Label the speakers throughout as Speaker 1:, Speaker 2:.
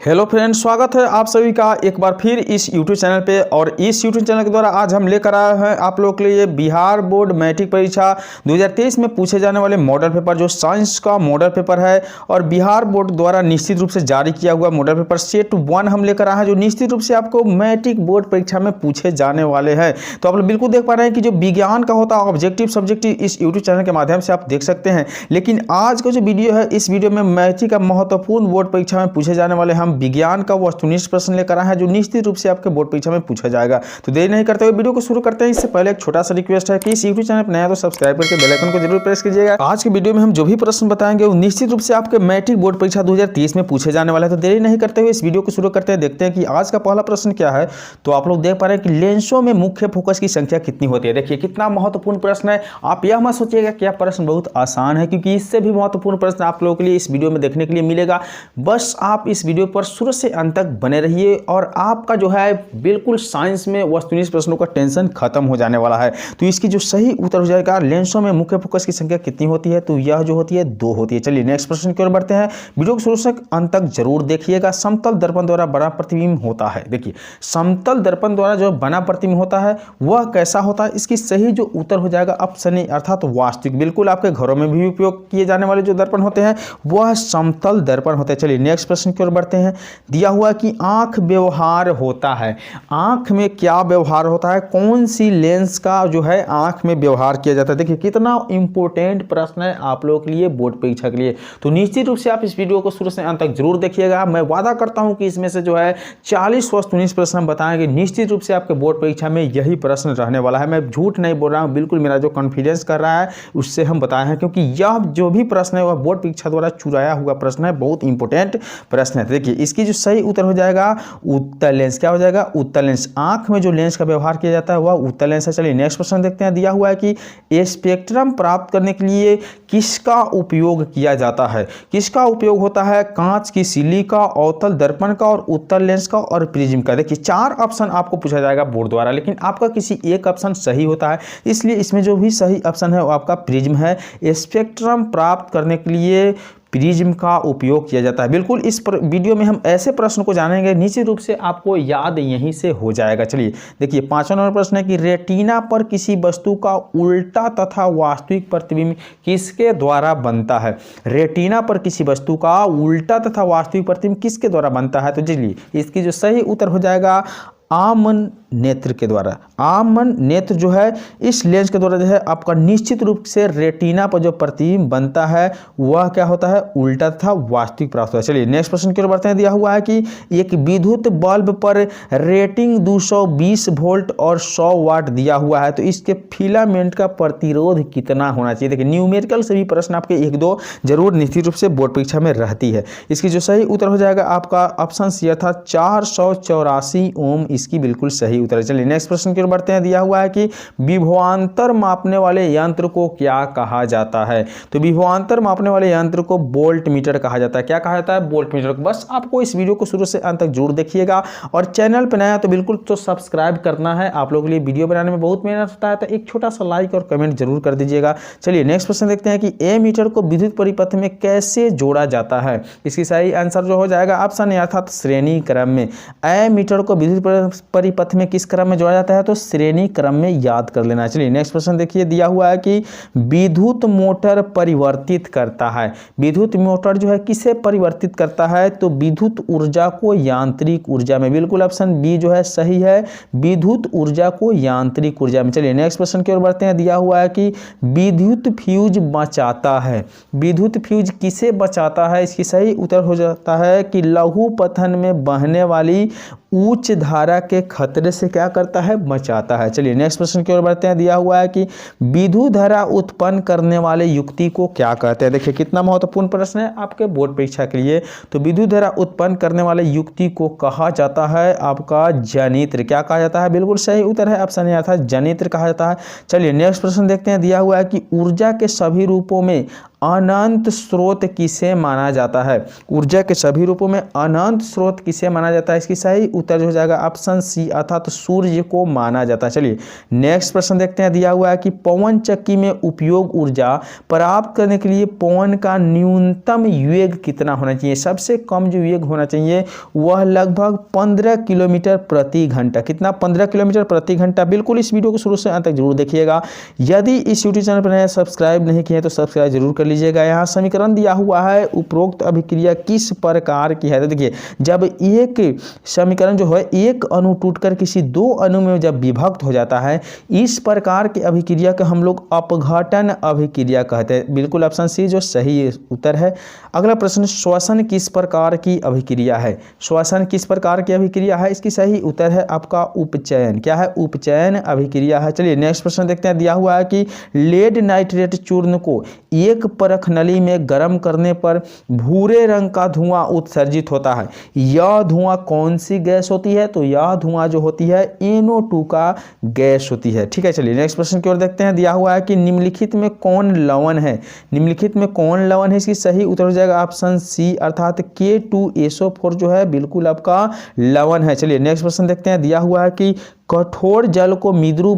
Speaker 1: Hello friends, स्वागत है आप सभी का एक बार फिर इस यूट्यूब चैनल पे। और इस यूट्यूब चैनल के द्वारा आज हम लेकर आए हैं आप लोगों के लिए बिहार बोर्ड मैट्रिक परीक्षा 2023 में पूछे जाने वाले मॉडल पेपर, जो साइंस का मॉडल पेपर है और बिहार बोर्ड द्वारा निश्चित रूप से जारी किया हुआ मॉडल पेपर सेट 1 हम लेकर आए हैं, जो निश्चित रूप से आपको मैट्रिक बोर्ड परीक्षा में पूछे जाने वाले हैं। तो आप लोग बिल्कुल देख पा रहे हैं कि जो विज्ञान का होता है ऑब्जेक्टिव सब्जेक्टिव, इस यूट्यूब चैनल के माध्यम से आप देख सकते हैं। लेकिन आज का जो वीडियो है, इस वीडियो में मैट्रिक का महत्वपूर्ण बोर्ड परीक्षा में पूछे जाने वाले हम विज्ञान का वस्तुनिष्ठ प्रश्न लेकर आए हैं, जो निश्चित रूप से आपके बोर्ड परीक्षा में पूछा जाएगा। तो देरी नहीं करते हुए वीडियो को शुरू करते हैं। इससे पहले एक छोटा सा रिक्वेस्ट है कि इस यूट्यूब चैनल पर नया तो सब्सक्राइब करके बेल आइकन को जरूर प्रेस कीजिएगा। आज के वीडियो में हम जो भी प्रश्न बताएंगे वो निश्चित रूप से आपके मैट्रिक बोर्ड परीक्षा 2023 में पूछे जाने वाले हैं। तो देरी नहीं करते हुए इस वीडियो को शुरू करते हैं, देखते हैं कि आज का पहला प्रश्न क्या है। तो आप लोग देख पा रहे हैं कि लेंसों में मुख्य फोकस की संख्या कितनी होती है। देखिए कितना महत्वपूर्ण प्रश्न है। आप यह मत सोचिएगा कि यह प्रश्न बहुत आसान है, क्योंकि इससे भी महत्वपूर्ण प्रश्न आप लोगों के लिए इस वीडियो में देखने के लिए मिलेगा। बस आप इस वीडियो पर शुरू से अंत तक बने रहिए और आपका जो है बिल्कुल साइंस में वस्तुनिष्ठ प्रश्नों का टेंशन खत्म हो जाने वाला है। तो इसकी जो सही उत्तर हो जाएगा, लेंसों में मुख्य फोकस की संख्या कितनी होती है, तो यह जो होती है 2 होती है। चलिए नेक्स्ट प्रश्न की ओर बढ़ते हैं। वीडियो को शुरू से अंत तक जरूर देखिएगा। समतल दर्पण द्वारा बना प्रतिबिंब होता है। देखिए समतल दर्पण द्वारा जो बना प्रतिबिंब होता है वह कैसा होता है, इसकी सही जो उत्तर हो जाएगा ऑप्शन ए अर्थात वास्तविक। बिल्कुल आपके घरों में भी उपयोग किए जाने वाले जो दर्पण होते हैं वह समतल दर्पण होते हैं। चलिए नेक्स्ट प्रश्न की ओर बढ़ते हैं। दिया हुआ कि आंख व्यवहार होता है, आंख में क्या व्यवहार होता है, कौन सी लेंस का जो है आंख में व्यवहार किया जाता है। देखिए कितना इंपॉर्टेंट प्रश्न है आप लोगों के लिए बोर्ड परीक्षा के लिए। तो निश्चित रूप से आप इस वीडियो को शुरू से अंत तक जरूर देखिएगा। मैं वादा करता हूं कि इसमें से जो है 40 वस्तुनिष्ठ प्रश्न हम बताएंगे। निश्चित रूप से आपके बोर्ड परीक्षा में यही प्रश्न रहने वाला है। मैं झूठ नहीं बोल रहा हूं, बिल्कुल मेरा जो कॉन्फिडेंस कर रहा है उससे हम बताए हैं, क्योंकि यह जो भी प्रश्न है वह बोर्ड परीक्षा द्वारा चुराया हुआ प्रश्न है, बहुत इंपॉर्टेंट प्रश्न है। देखिए इसकी जो सही उत्तर हो जाएगा उत्तल लेंस। क्या हो जाएगा? उत्तल लेंस। आंख में जो लेंस का व्यवहार किया जाता है वह उत्तल लेंस है। चलिए नेक्स्ट प्रश्न देखते हैं। दिया हुआ है कि स्पेक्ट्रम प्राप्त करने के लिए किसका उपयोग किया जाता है। किसका उपयोग होता है? कांच की सिल्ली का, अवतल दर्पण का और उत्तल लेंस का और प्रिज्म का। देखिए 4 ऑप्शन आपको पूछा जाएगा बोर्ड द्वारा, लेकिन आपका किसी एक ऑप्शन सही होता है, इसलिए इसमें जो भी सही ऑप्शन है वो आपका प्रिज्म है। स्पेक्ट्रम प्राप्त करने के लिए प्रिज्म का उपयोग किया जाता है। बिल्कुल इस वीडियो में हम ऐसे प्रश्न को जानेंगे निश्चित रूप से आपको याद यहीं से हो जाएगा। चलिए देखिए 5वां नंबर प्रश्न है कि रेटिना पर किसी वस्तु का उल्टा तथा वास्तविक प्रतिबिंब किसके द्वारा बनता है। रेटिना पर किसी वस्तु का उल्टा तथा वास्तविक प्रतिबिंब किसके द्वारा बनता है, तो चलिए इसकी जो सही उत्तर हो जाएगा आमन नेत्र के द्वारा। आमन नेत्र जो है इस लेंस के द्वारा जो है आपका निश्चित रूप से रेटिना पर जो प्रतिबिंब बनता है वह क्या होता है? उल्टा तथा वास्तविक प्राप्त होता है। चलिए नेक्स्ट प्रश्न की ओर बढ़ते हैं। दिया हुआ है कि एक विद्युत बल्ब पर रेटिंग 220 वोल्ट और 100 वाट दिया हुआ है, तो इसके फिलामेंट का प्रतिरोध कितना होना चाहिए। देखिए न्यूमेरिकल से भी प्रश्न आपके 1-2 जरूर निश्चित रूप से बोर्ड परीक्षा में रहती है। इसकी जो सही उत्तर हो जाएगा आपका ऑप्शन सी अर्थात 484 ओम, इसकी बिल्कुल सही उत्तर। चलिए नेक्स्ट प्रश्न की ओर बढ़ते हैं। दिया हुआ है कि विभवांतर मापने वाले यंत्र को क्या कहा जाता है, तो विभवांतर मापने वाले यंत्र को वोल्ट मीटर कहा जाता है। क्या कहा जाता है? Volt meter. बस आपको इस वीडियो को शुरू से अंत तक जरूर देखिएगा और चैनल पर नया तो बिल्कुल तो सब्सक्राइब करना है। आप लोगों के लिए वीडियो बनाने में बहुत मेहनत होता है, तो एक छोटा सा लाइक और कमेंट जरूर कर दीजिएगा। चलिए नेक्स्ट प्रश्न देखते हैं कि ए मीटर को विद्युत परिपथ में कैसे जोड़ा जाता है। इसकी सही आंसर जो हो जाएगा ऑप्शन ए अर्थात श्रेणी क्रम में। ए मीटर को विद्युत परिपथ में किस क्रम में जोड़ा जाता है, तो श्रेणी क्रम में याद कर लेना। चलिए नेक्स्ट प्रश्न देखिए। दिया हुआ है कि विद्युत मोटर परिवर्तित करता है। विद्युत मोटर जो है किसे परिवर्तित करता है, तो विद्युत ऊर्जा को यांत्रिक ऊर्जा में। बिल्कुल ऑप्शन बी जो है सही है, विद्युत ऊर्जा को यांत्रिक ऊर्जा में। चलिए नेक्स्ट प्रश्न की ओर बढ़ते हैं। दिया हुआ है कि विद्युत फ्यूज बचाता है। विद्युत फ्यूज किसे बचाता है, इसकी सही उत्तर हो जाता है कि लघु पथन में बहने वाली उच्च धारा के खतरे से क्या करता है? बचाता है। चलिए नेक्स्ट प्रश्न की ओर बढ़ते हैं। दिया हुआ है कि विद्युत धारा उत्पन्न करने वाले युक्ति को क्या कहते हैं। देखिए कितना महत्वपूर्ण प्रश्न है आपके बोर्ड परीक्षा के लिए। तो विद्युत धारा उत्पन्न करने वाले युक्ति को कहा जाता है आपका जनित्र। क्या कहा जाता है? बिल्कुल सही उत्तर है ऑप्शन ए अर्थात जनित्र कहा जाता है। चलिए नेक्स्ट प्रश्न देखते हैं। दिया हुआ है कि ऊर्जा के सभी रूपों में अनंत स्रोत किसे माना जाता है? ऊर्जा के सभी रूपों में अनंत स्रोत किसे माना जाता है? इसकी सही उत्तर हो जाएगा ऑप्शन सी अर्थात सूर्य को माना जाता है। चलिए नेक्स्ट प्रश्न देखते हैं। दिया हुआ है कि पवन चक्की में उपयोग ऊर्जा प्राप्त करने के लिए पवन का न्यूनतम वेग कितना होना चाहिए? सबसे कम जो वेग होना चाहिए वह लगभग 15 किलोमीटर प्रति घंटा। कितना? 15 किलोमीटर प्रति घंटा। बिल्कुल इस वीडियो को शुरू से अंत तक जरूर देखिएगा। यदि इस यूट्यूब चैनल पर नए सब्सक्राइब नहीं किए तो सब्सक्राइब जरूर कर लीजिएगा। यहाँ समीकरण दिया हुआ है उपरोक्त अभिक्रिया किस प्रकार की है? तो देखिए जब एक समीकरण जो है एक अणु टूटकर किसी दो अणु में जब विभक्त हो जाता है, इस प्रकार की अभिक्रिया को हम लोग अपघटन अभिक्रिया कहते हैं। बिल्कुल ऑप्शन सी जो सही उत्तर है। अगला प्रश्न, श्वसन किस प्रकार की अभिक्रिया है? श्वसन किस प्रकार की अभिक्रिया है? इसकी सही उत्तर है आपका उपचयन। क्या है? उपचयन अभिक्रिया है। चलिए नेक्स्ट प्रश्न देखते हैं। दिया हुआ है कि लेड नाइट्रेट चूर्ण को एक परख नली में गर्म करने पर भूरे रंग का धुआं उत्सर्जित होता है। यह धुआं कौन सी गैस होती है? तो यह धुआं जो होती है NO2 का गैस होती है। ठीक है, चलिए नेक्स्ट प्रश्न की ओर देखते हैं। दिया हुआ है कि निम्नलिखित में कौन लवण है? निम्नलिखित में कौन लवण है? इसकी सही उत्तर हो जाएगा ऑप्शन सी अर्थात K2SO4 जो है बिल्कुल आपका लवण है। चलिए नेक्स्ट प्रश्न देखते हैं। दिया हुआ है कि कठोर जल को मृदु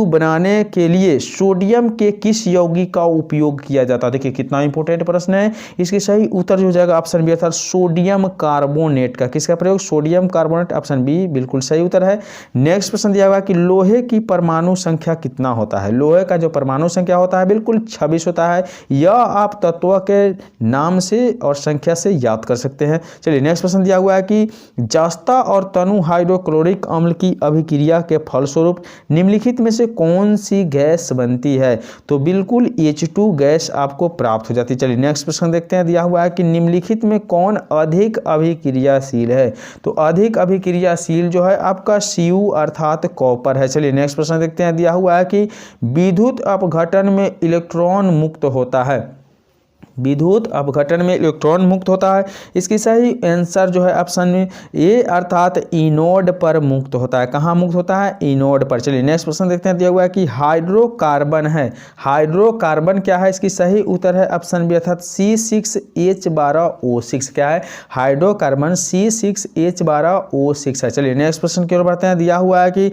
Speaker 1: बनाने के लिए सोडियम के किस यौगिक का उपयोग किया जाता है? देखिए कितना इंपॉर्टेंट प्रश्न है। इसकी सही उत्तर जो हो जाएगा ऑप्शन बी अर्थात सोडियम कार्बोनेट का। किसका प्रयोग? Sodium carbonate. ऑप्शन बी बिल्कुल सही उत्तर है। नेक्स्ट प्रश्न दिया हुआ है कि लोहे की परमाणु संख्या कितना होता है? लोहे का जो परमाणु संख्या होता है बिल्कुल 26 होता है। यह आप तत्व के नाम से और संख्या से याद कर सकते हैं। चलिए नेक्स्ट प्रश्न दिया हुआ है कि जस्ता और तनु हाइड्रोक्लोरिक अम्ल की अभिक्रिया के फलस्वरूप निम्नलिखित में से कौन सी गैस बनती है? तो बिल्कुल H2 गैस आपको प्राप्त हो जाती है। चलिए नेक्स्ट प्रश्न देखते हैं। दिया हुआ है कि निम्नलिखित में कौन अधिक अभिक्रियाशील है? तो अधिक अभिक्रियाशील जो है आपका Cu अर्थात कॉपर है। चलिए नेक्स्ट प्रश्न देखते हैं। दिया हुआ है कि विद्युत अपघटन में इलेक्ट्रॉन मुक्त होता है। विद्युत अपघटन में इलेक्ट्रॉन मुक्त होता है। इसकी सही आंसर जो है ऑप्शन ए अर्थात इनोड पर मुक्त होता है। कहाँ मुक्त होता है? इनोड पर। चलिए नेक्स्ट प्रश्न देखते हैं। दिया हुआ है कि हाइड्रोकार्बन है। हाइड्रोकार्बन क्या है? इसकी सही उत्तर है ऑप्शन बी अर्थात C6H12O6। क्या है? हाइड्रोकार्बन C6H12O6 है। चलिए नेक्स्ट प्रश्न की ओर बढ़ते हैं। दिया हुआ है कि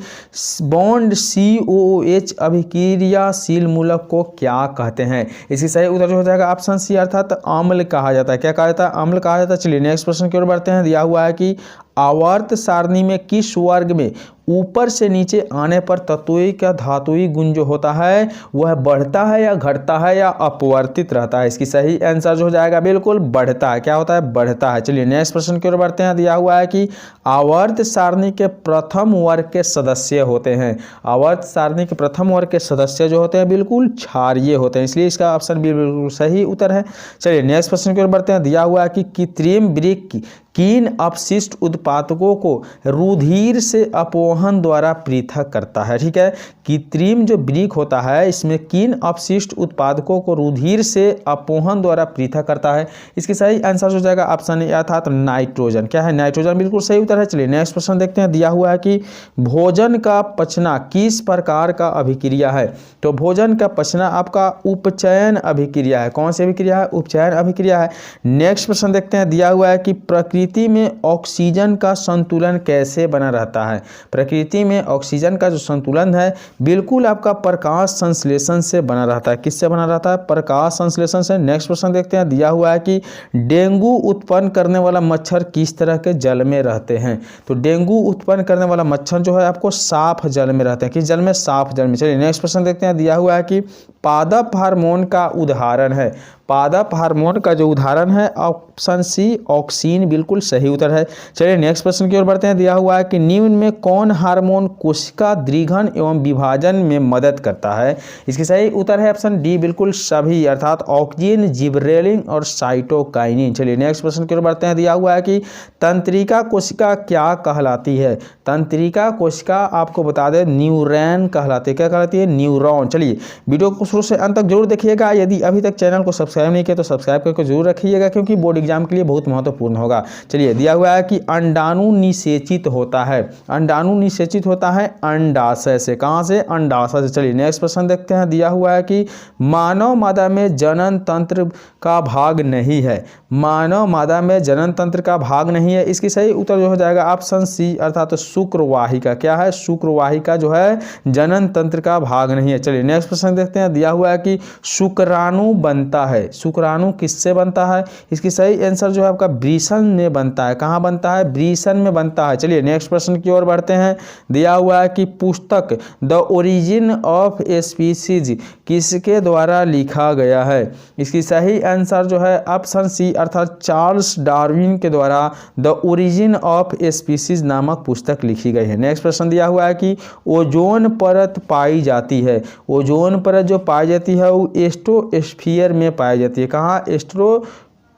Speaker 1: बॉन्ड COOH अभिक्रियाशील मूलक को क्या कहते हैं? इसकी सही उत्तर जो हो जाएगा ऑप्शन सी अर्थात अम्ल कहा जाता है। क्या कहा जाता है? अम्ल कहा जाता है। चलिए नेक्स्ट प्रश्न की ओर बढ़ते हैं। दिया हुआ है कि आवर्त सारणी में किस वर्ग में ऊपर से नीचे आने पर तत्वीय का धातुई गुण जो होता है वह बढ़ता है या घटता है या अपवर्तित रहता है? इसकी सही आंसर जो हो जाएगा बिल्कुल बढ़ता है। क्या होता है? बढ़ता है। चलिए नेक्स्ट प्रश्न की ओर बढ़ते हैं। दिया हुआ है कि आवर्त सारणी के प्रथम वर्ग के सदस्य होते हैं। आवर्त सारणी के प्रथम वर्ग के सदस्य जो होते हैं बिल्कुल क्षारीय होते हैं, इसलिए इसका ऑप्शन बी बिल्कुल सही उत्तर है। चलिए नेक्स्ट प्रश्न की ओर बढ़ते हैं। दिया हुआ है कि कृत्रिम वृक्क किन अपशिष्ट उत्पादकों को रुधिर से अपवहन द्वारा पृथक करता है? ठीक है, कृत्रिम जो वृक्क होता है इसमें किन अपशिष्ट उत्पादकों को रुधिर से अपवहन द्वारा पृथक करता है? इसकी सही आंसर हो जाएगा ऑप्शन ए अर्थात नाइट्रोजन। क्या है? नाइट्रोजन बिल्कुल सही उत्तर है। चलिए नेक्स्ट प्रश्न देखते हैं। दिया हुआ है कि भोजन का पचना किस प्रकार का अभिक्रिया है? तो भोजन का पचना आपका उपचयन अभिक्रिया है। कौन सी अभिक्रिया है? उपचयन अभिक्रिया है। नेक्स्ट प्रश्न देखते हैं। दिया हुआ है कि प्रकृति में ऑक्सीजन का संतुलन कैसे बना रहता है? प्रकृति में ऑक्सीजन का जो संतुलन है बिल्कुल आपका प्रकाश संश्लेषण से बना रहता है। किससे बना रहता है? प्रकाश संश्लेषण से। नेक्स्ट प्रश्न देखते हैं। दिया हुआ है कि डेंगू उत्पन्न करने वाला मच्छर किस तरह के जल में रहते हैं? तो डेंगू उत्पन्न करने वाला मच्छर जो है आपको साफ जल में रहते हैं। किस जल में? साफ जल में। चलिए नेक्स्ट प्रश्न देखते हैं। दिया हुआ है कि पादप हार्मोन का उदाहरण है। पादप हार्मोन का जो उदाहरण है ऑप्शन सी ऑक्सीन बिल्कुल सही उत्तर है। चलिए नेक्स्ट प्रश्न की ओर बढ़ते हैं। दिया हुआ है कि निम्न में कौन हार्मोन कोशिका द्विघन एवं विभाजन में मदद करता है? इसकी सही उत्तर है ऑप्शन डी बिल्कुल सभी अर्थात ऑक्सीन, जिबरेलिन और साइटोकाइनिन। चलिए नेक्स्ट प्रश्न की ओर बढ़ते हैं। दिया हुआ है कि तंत्रिका कोशिका क्या कहलाती है? तंत्रिका कोशिका आपको बता दें न्यूरॉन कहलाती है। क्या कहलाती है? न्यूरॉन। चलिए वीडियो को शुरू से अंत तक जरूर देखिएगा। यदि अभी तक चैनल को सब्सक्राइब नहीं किया तो सब्सक्राइब करके जरूर रखिएगा, क्योंकि बोर्ड एग्जाम के लिए बहुत महत्वपूर्ण होगा। चलिए, दिया हुआ है कि अंडाणु निषेचित होता है। अंडाणु निषेचित होता है अंडाशय से। कहाँ से? अंडाशय से। चलिए नेक्स्ट प्रश्न देखते हैं। दिया हुआ है कि मानव मादा में जनन तंत्र का भाग नहीं है। मानव मादा में जनन तंत्र का भाग नहीं है, इसकी सही उत्तर जो हो जाएगा ऑप्शन सी, अर्थात तो शुक्रवाहिका। क्या है? शुक्रवाहिका जो है जनन तंत्र का भाग नहीं है। चलिए नेक्स्ट प्रश्न देखते हैं। दिया हुआ है कि शुक्राणु बनता है। शुक्राणु किससे बनता है? इसकी सही आंसर जो है आपका वृषण में बनता है। कहाँ बनता है? वृषण में बनता है। चलिए नेक्स्ट प्रश्न की ओर बढ़ते हैं। दिया हुआ है कि पुस्तक द ओरिजिन ऑफ स्पीसीज किसके द्वारा लिखा गया है? इसकी सही आंसर जो है ऑप्शन सी, अर्थात चार्ल्स डार्विन के द्वारा द ओरिजिन ऑफ स्पीसीज नामक पुस्तक लिखी गई है। नेक्स्ट प्रश्न दिया हुआ है कि ओजोन परत पाई जाती है। ओजोन परत जो पाई जाती है वो स्ट्रोस्फीयर में पाई जाती है। कहाँ?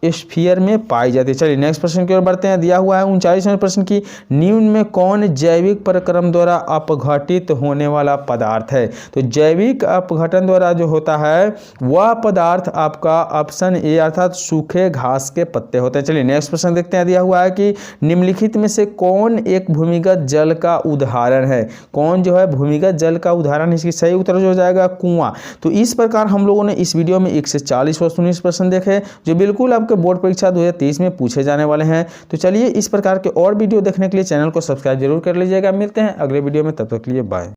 Speaker 1: स्फीयर में पाई जाती है। चलिए नेक्स्ट प्रश्न की ओर बढ़ते हैं। दिया हुआ है 39वें प्रश्न की निम्न में कौन जैविक प्रक्रम द्वारा अपघटित होने वाला पदार्थ है? तो जैविक अपघटन द्वारा जो होता है वह पदार्थ आपका ऑप्शन ए, अर्थात सूखे घास के पत्ते होते हैं। चलिए नेक्स्ट प्रश्न देखते हैं। दिया हुआ है कि निम्नलिखित में से कौन एक भूमिगत जल का उदाहरण है? कौन जो है भूमिगत जल का उदाहरण? इसकी सही उत्तर जो हो जाएगा कुआं। तो इस प्रकार हम लोगों ने इस वीडियो में 1 से 40 और 19 प्रश्न देखे जो बिल्कुल आपके बोर्ड परीक्षा 2023 में पूछे जाने वाले हैं। तो चलिए, इस प्रकार के और वीडियो देखने के लिए चैनल को सब्सक्राइब जरूर कर लीजिएगा। मिलते हैं अगले वीडियो में, तब तक के लिए बाय।